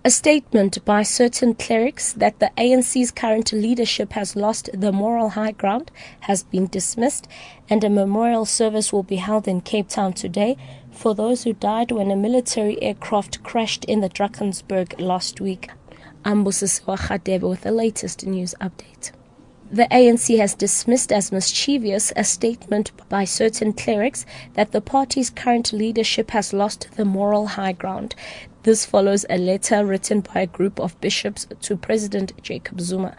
A statement by certain clerics that the ANC's current leadership has lost the moral high ground has been dismissed, and a memorial service will be held in Cape Town today for those who died when a military aircraft crashed in the Drakensberg last week. I'm Busisiwa Khadebe with the latest news update. The ANC has dismissed as mischievous a statement by certain clerics that the party's current leadership has lost the moral high ground. This follows a letter written by a group of bishops to President Jacob Zuma.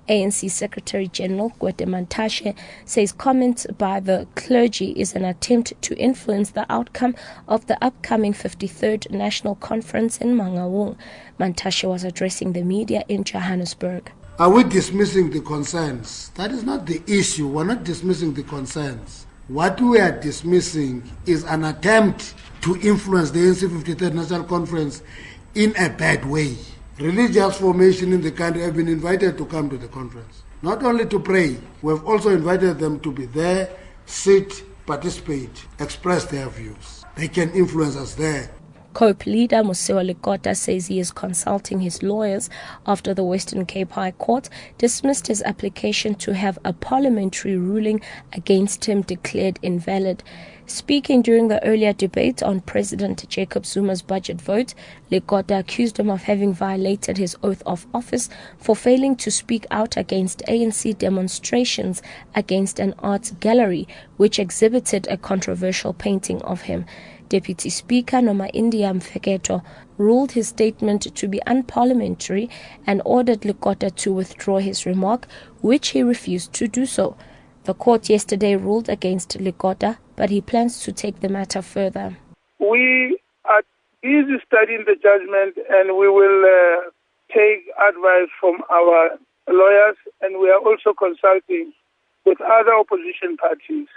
ANC Secretary General Gwede Mantashe says comment by the clergy is an attempt to influence the outcome of the upcoming 53rd National Conference in Mangaung. Mantashe was addressing the media in Johannesburg. Are we dismissing the concerns? That is not the issue. We're not dismissing the concerns. What we are dismissing is an attempt to influence the ANC 53rd National Conference in a bad way. Religious formation in the country have been invited to come to the conference. Not only to pray, we have also invited them to be there, sit, participate, express their views. They can influence us there. COPE leader Mosewa Lekota says he is consulting his lawyers after the Western Cape High Court dismissed his application to have a parliamentary ruling against him declared invalid. Speaking during the earlier debate on President Jacob Zuma's budget vote, Lekota accused him of having violated his oath of office for failing to speak out against ANC demonstrations against an art gallery which exhibited a controversial painting of him. Deputy Speaker Noma India Mfeketo ruled his statement to be unparliamentary and ordered Lekota to withdraw his remark, which he refused to do so. The court yesterday ruled against Lekota, but he plans to take the matter further. We are busy studying the judgment, and we will take advice from our lawyers, and we are also consulting with other opposition parties.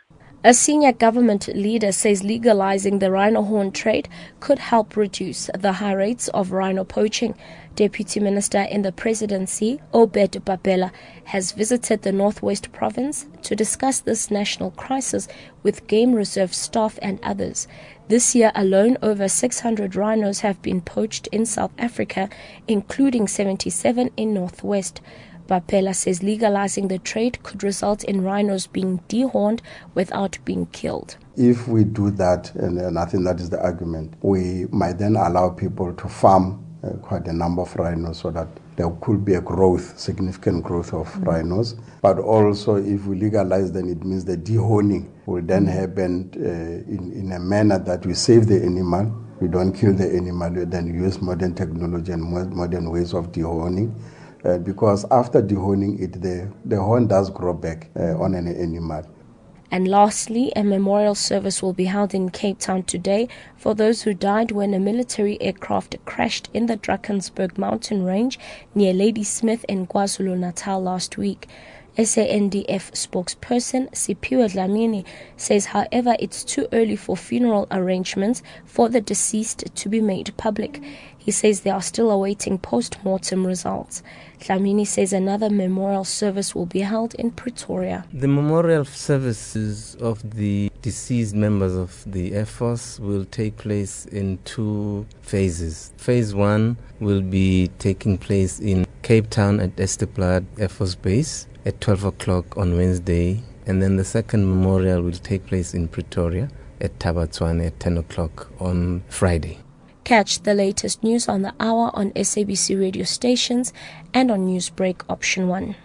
A senior government leader says legalizing the rhino horn trade could help reduce the high rates of rhino poaching. Deputy Minister in the Presidency, Obed Babela, has visited the Northwest Province to discuss this national crisis with Game Reserve staff and others. This year alone, over 600 rhinos have been poached in South Africa, including 77 in Northwest. Babela says legalizing the trade could result in rhinos being dehorned without being killed. If we do that, and I think that is the argument, we might then allow people to farm quite a number of rhinos so that there could be a growth, significant growth of rhinos. But also if we legalize, then it means the dehorning will then happen in a manner that we save the animal, we don't kill the animal, we then use modern technology and modern ways of dehorning. Because after dehorning it, the horn does grow back on an animal. And lastly, a memorial service will be held in Cape Town today for those who died when a military aircraft crashed in the Drakensberg mountain range near Ladysmith in KwaZulu-Natal last week. SANDF spokesperson Siphiwe Dlamini says, however, it's too early for funeral arrangements for the deceased to be made public. He says they are still awaiting post-mortem results. Dlamini says another memorial service will be held in Pretoria. The memorial services of the deceased members of the Air Force will take place in two phases. Phase 1 will be taking place in Cape Town at Esteplaat Air Force Base at 12 o'clock on Wednesday, and then the second memorial will take place in Pretoria at Tabatswane at 10 o'clock on Friday. Catch the latest news on the hour on SABC radio stations and on Newsbreak Option 1.